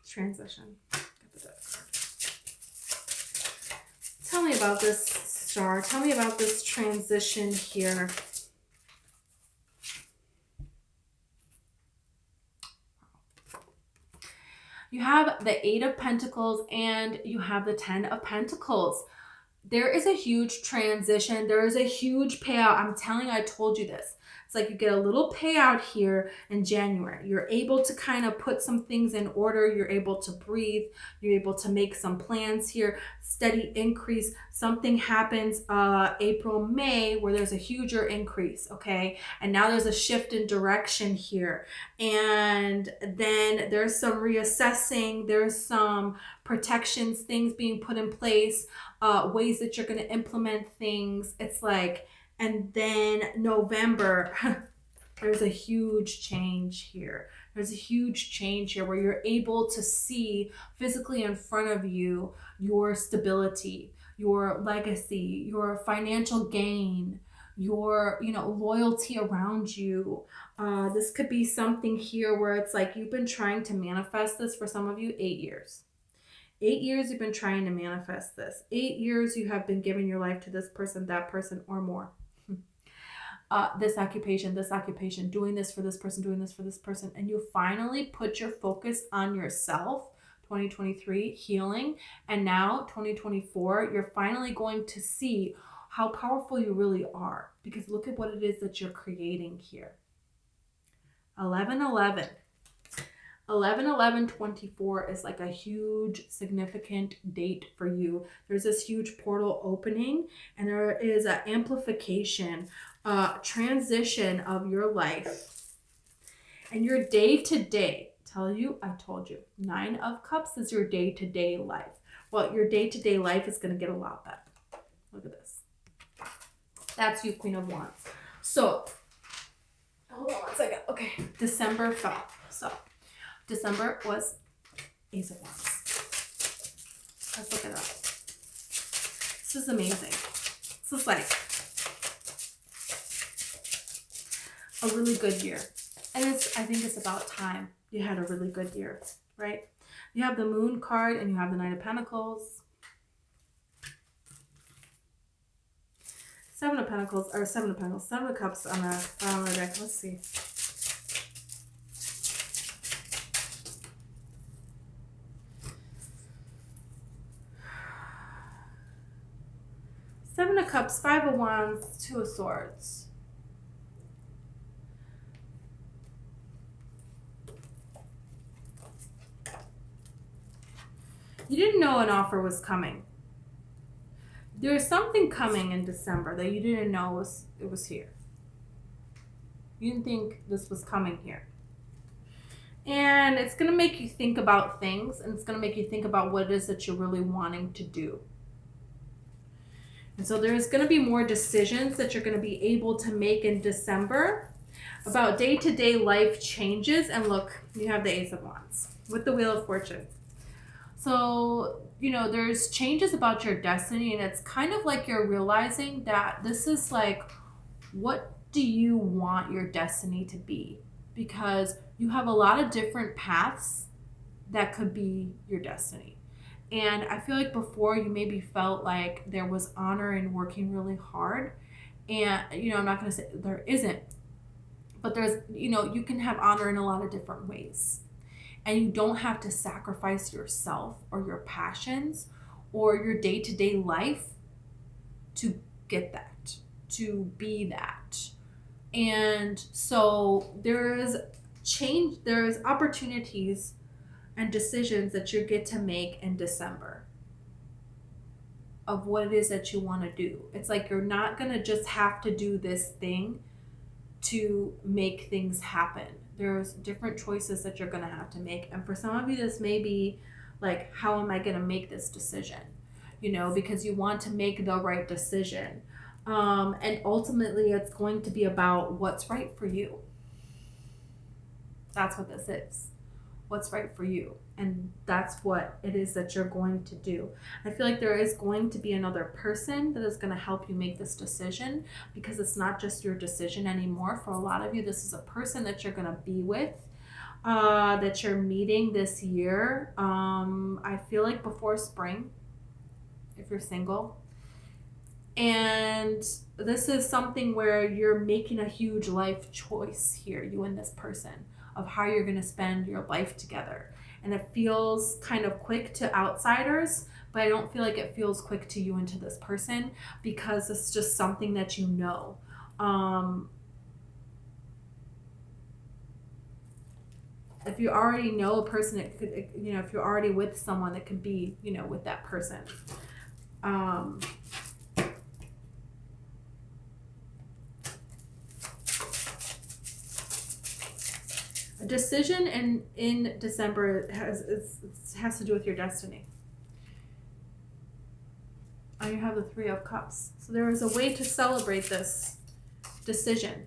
Transition. Got the Death card. Tell me about this Star. Tell me about this transition here. You have the 8 of Pentacles and you have the 10 of Pentacles. There is a huge transition. There is a huge payout. I'm telling you, I told you this. It's like you get a little payout here in January. You're able to kind of put some things in order. You're able to breathe. You're able to make some plans here. Steady increase. Something happens April, May, where there's a huger increase, okay? And now there's a shift in direction here. And then there's some reassessing. There's some protections, things being put in place, ways that you're going to implement things. It's like, and then November, there's a huge change here. There's a huge change here where you're able to see physically in front of you your stability, your legacy, your financial gain, your, you know, loyalty around you. This could be something here where it's like you've been trying to manifest this for some of you 8 years. 8 years you've been trying to manifest this. 8 years you have been giving your life to this person, that person, or more. This occupation, doing this for this person, doing this for this person. And you finally put your focus on yourself. 2023, healing. And now 2024, you're finally going to see how powerful you really are. Because look at what it is that you're creating here. 11/11. 11/11/24 is like a huge significant date for you. There's this huge portal opening, and there is an amplification, transition of your life and your day-to-day. I told you 9 of Cups is your day-to-day life. Well, your day-to-day life is going to get a lot better. Look at this. That's you, Queen of Wands. So hold on one second. Okay, December fell. So December was Ace of Wands. Let's look it up. This is amazing. This is like a really good year. And I think it's about time you had a really good year, right? You have the Moon card and you have the Knight of Pentacles. 7 of Cups on the deck. Let's see. Seven of Cups, 5 of Wands, 2 of Swords. You didn't know an offer was coming. There's something coming in December that you didn't know it was here. You didn't think this was coming here. And it's going to make you think about things, and it's going to make you think about what it is that you're really wanting to do. And so there's going to be more decisions that you're going to be able to make in December about day-to-day life changes. And look, you have the Ace of Wands with the Wheel of Fortune. So, there's changes about your destiny, and it's kind of like you're realizing that this is like, what do you want your destiny to be? Because you have a lot of different paths that could be your destiny. And I feel like before you maybe felt like there was honor in working really hard. And, I'm not going to say there isn't, but there's, you can have honor in a lot of different ways. And you don't have to sacrifice yourself or your passions or your day-to-day life to get that, to be that. And so there's opportunities and decisions that you get to make in December of what it is that you want to do. It's like you're not going to just have to do this thing to make things happen. There's different choices that you're going to have to make. And for some of you, this may be like, how am I going to make this decision? Because you want to make the right decision. And ultimately, it's going to be about what's right for you. That's what this is. What's right for you. And that's what it is that you're going to do. I feel like there is going to be another person that is going to help you make this decision, because it's not just your decision anymore. For a lot of you, this is a person that you're going to be with, that you're meeting this year. I feel like before spring, if you're single. And this is something where you're making a huge life choice here, you and this person, of how you're going to spend your life together. And it feels kind of quick to outsiders, but I don't feel like it feels quick to you and to this person, because it's just something that you know. If you already know a person, it could, if you're already with someone, it could be, with that person. A decision in December has to do with your destiny. And you have the 3 of Cups. So there is a way to celebrate this decision.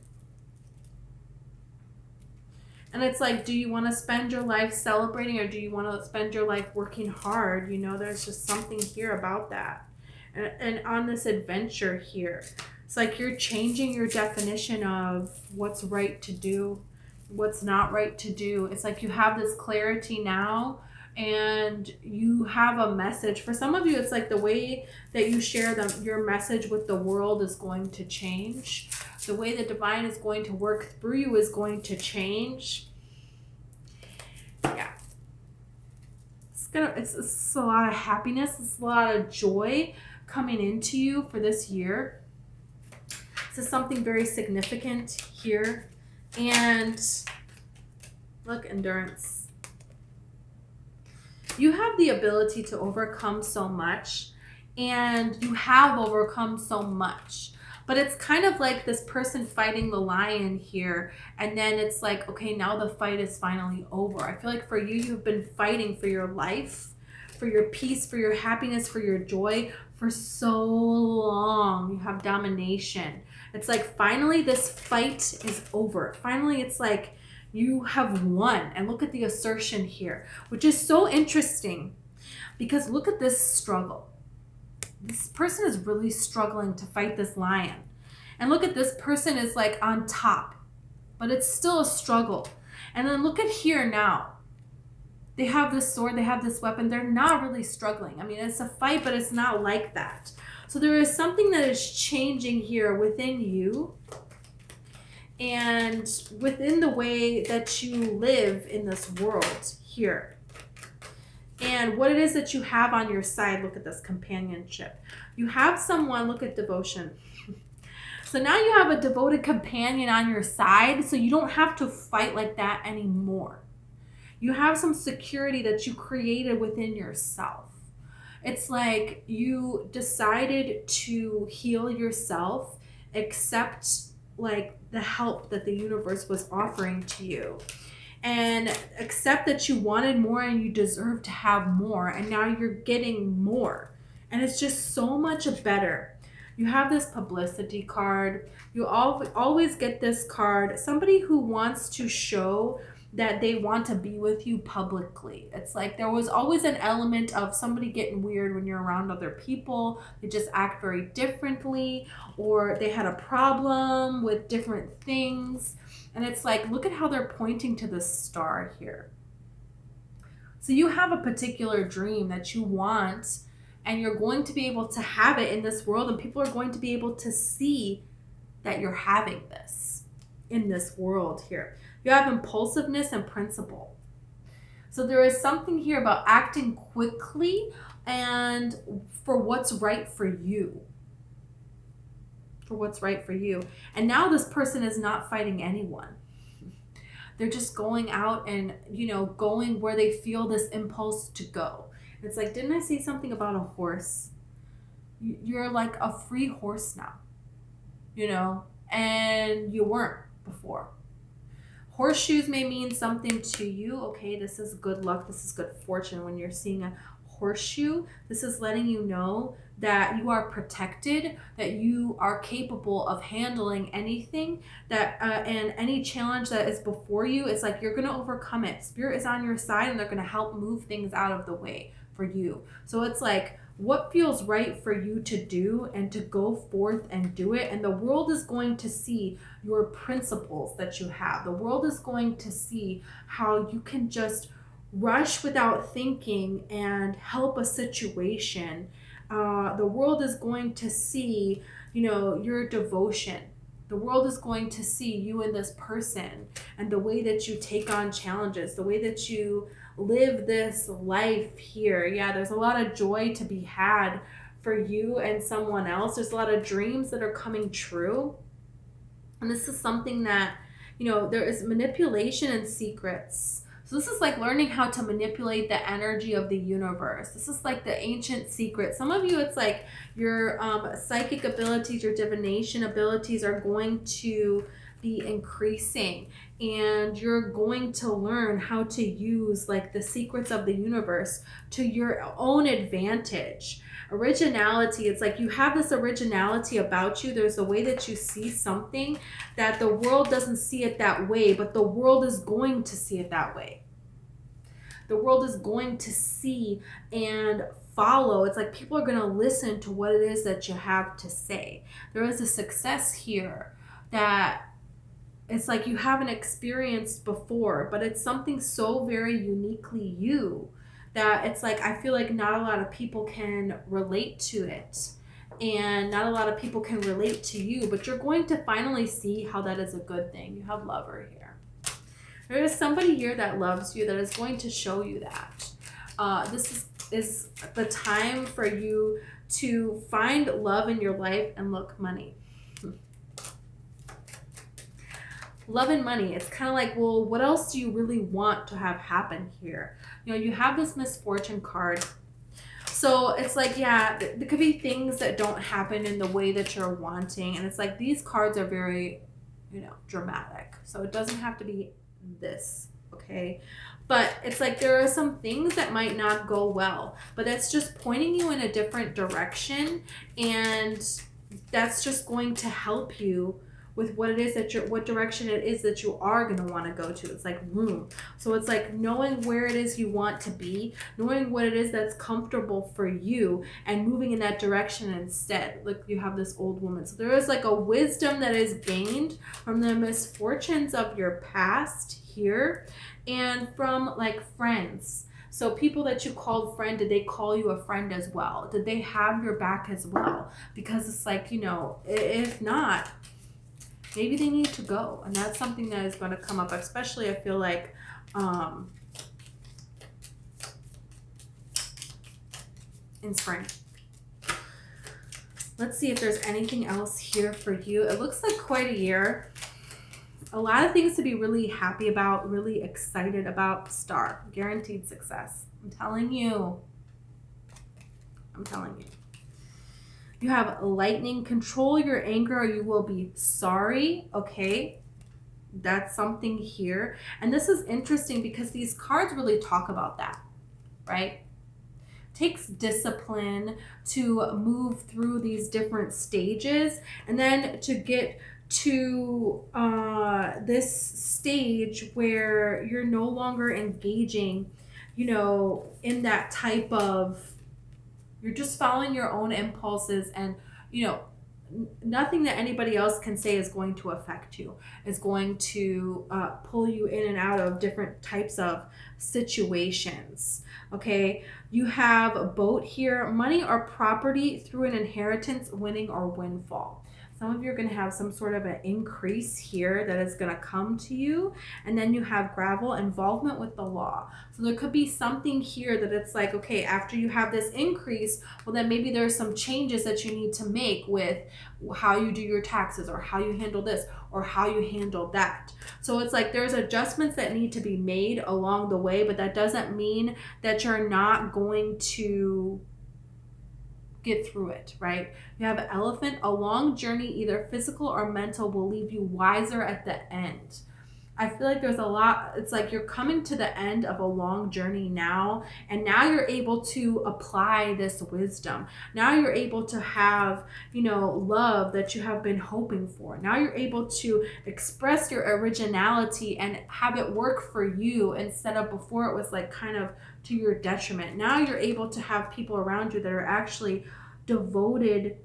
And it's like, do you want to spend your life celebrating, or do you want to spend your life working hard? There's just something here about that. And on this adventure here, it's like you're changing your definition of what's right to do, what's not right to do. It's like you have this clarity now, and you have a message. For some of you, it's like the way that you share your message with the world is going to change. The way the divine is going to work through you is going to change. Yeah. It's a lot of happiness. It's a lot of joy coming into you for this year. This is something very significant here. And look, endurance. You have the ability to overcome so much, and you have overcome so much. But it's kind of like this person fighting the lion here, and then it's like, okay, now the fight is finally over. I feel like for you, you've been fighting for your life, for your peace, for your happiness, for your joy for so long. You have domination. It's like finally this fight is over. Finally, it's like you have won. And look at the assertion here, which is so interesting, because look at this struggle. This person is really struggling to fight this lion. And look at this person is like on top, but it's still a struggle. And then look at here now. They have this sword, they have this weapon. They're not really struggling. I mean, it's a fight, but it's not like that. So there is something that is changing here within you, and within the way that you live in this world here. And what it is that you have on your side. Look at this companionship. You have someone, look at devotion. So now you have a devoted companion on your side, so you don't have to fight like that anymore. You have some security that you created within yourself. It's like you decided to heal yourself, accept like the help that the universe was offering to you, and accept that you wanted more and you deserve to have more, and now you're getting more, and it's just so much better. You have this publicity card. You always get this card. Somebody who wants to show that they want to be with you publicly. It's like there was always an element of somebody getting weird when you're around other people. They just act very differently, or they had a problem with different things. And it's like, look at how they're pointing to the star here. So you have a particular dream that you want, and you're going to be able to have it in this world, and people are going to be able to see that you're having this in this world here. You have impulsiveness and principle. So there is something here about acting quickly and for what's right for you. For what's right for you. And now this person is not fighting anyone. They're just going out and, going where they feel this impulse to go. It's like, didn't I say something about a horse? You're like a free horse now, and you weren't before. Horseshoes may mean something to you. Okay, this is good luck. This is good fortune. When you're seeing a horseshoe, this is letting you know that you are protected, that you are capable of handling anything, that and any challenge that is before you. It's like you're going to overcome it. Spirit is on your side, and they're going to help move things out of the way for you. So it's like, what feels right for you to do and to go forth and do it. And the world is going to see your principles that you have. The world is going to see how you can just rush without thinking and help a situation. The world is going to see, your devotion. The world is going to see you and this person and the way that you take on challenges, the way that you live this life here. Yeah, there's a lot of joy to be had for you and someone else. There's a lot of dreams that are coming true. And this is something that, there is manipulation and secrets. So this is like learning how to manipulate the energy of the universe. This is like the ancient secret. Some of you, it's like your psychic abilities, your divination abilities are going to be increasing, and you're going to learn how to use like the secrets of the universe to your own advantage. Originality, it's like you have this originality about you. There's a way that you see something that the world doesn't see it that way, but the world is going to see it that way. The world is going to see and follow. It's like people are going to listen to what it is that you have to say. There is a success here that it's like you haven't experienced before, but it's something so very uniquely you that it's like, I feel like not a lot of people can relate to it, and not a lot of people can relate to you, but you're going to finally see how that is a good thing. You have lover here. There is somebody here that loves you, that is going to show you that. This is the time for you to find love in your life. And look, money. Love and money. It's kind of like, well, what else do you really want to have happen here? You have this misfortune card. So it's like, yeah, there could be things that don't happen in the way that you're wanting. And it's like, these cards are very, dramatic. So it doesn't have to be this, okay? But it's like there are some things that might not go well, but that's just pointing you in a different direction. And that's just going to help you with what it is that what direction it is that you are going to want to go to. It's like room. So it's like knowing where it is you want to be, knowing what it is that's comfortable for you, and moving in that direction instead. Like you have this old woman. So there is like a wisdom that is gained from the misfortunes of your past here, and from like friends. So people that you called friend, did they call you a friend as well? Did they have your back as well? Because it's like, if not, maybe they need to go. And that's something that is going to come up, especially I feel like in spring. Let's see if there's anything else here for you. It looks like quite a year. A lot of things to be really happy about, really excited about. Star, guaranteed success. I'm telling you. You have lightning. Control your anger or you will be sorry. Okay. That's something here. And this is interesting because these cards really talk about that, right? Takes discipline to move through these different stages, and then to get to this stage where you're no longer engaging, in that type of, you're just following your own impulses, and nothing that anybody else can say is going to affect you, is going to pull you in and out of different types of situations. Okay, you have a boat here, money or property through an inheritance, winning or windfall. Some of you are going to have some sort of an increase here that is going to come to you. And then you have gravel, involvement with the law. So there could be something here that it's like, okay, after you have this increase, well, then maybe there's some changes that you need to make with how you do your taxes, or how you handle this, or how you handle that. So it's like there's adjustments that need to be made along the way, but that doesn't mean that you're not going to get through it, right? You have an elephant. A long journey, either physical or mental, will leave you wiser at the end. I feel like there's a lot, it's like you're coming to the end of a long journey now, and now you're able to apply this wisdom. Now you're able to have, love that you have been hoping for. Now you're able to express your originality and have it work for you, instead of before it was like kind of to your detriment. Now you're able to have people around you that are actually devoted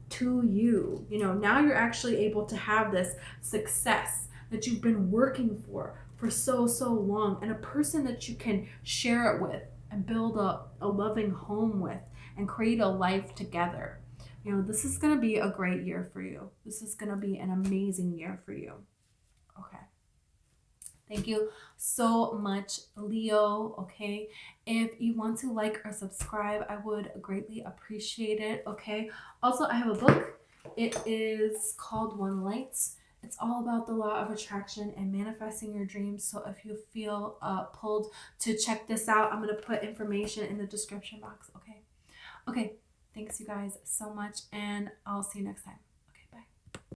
to you. Now you're actually able to have this success that you've been working for so long, and a person that you can share it with and build a loving home with and create a life together. This is going to be a great year for you. This is going to be an amazing year for you. Okay. Thank you so much, Leo. Okay. If you want to like or subscribe, I would greatly appreciate it. Okay. Also, I have a book. It is called One Lights. It's all about the law of attraction and manifesting your dreams. So if you feel pulled to check this out, I'm going to put information in the description box. Okay. Thanks you guys so much, and I'll see you next time.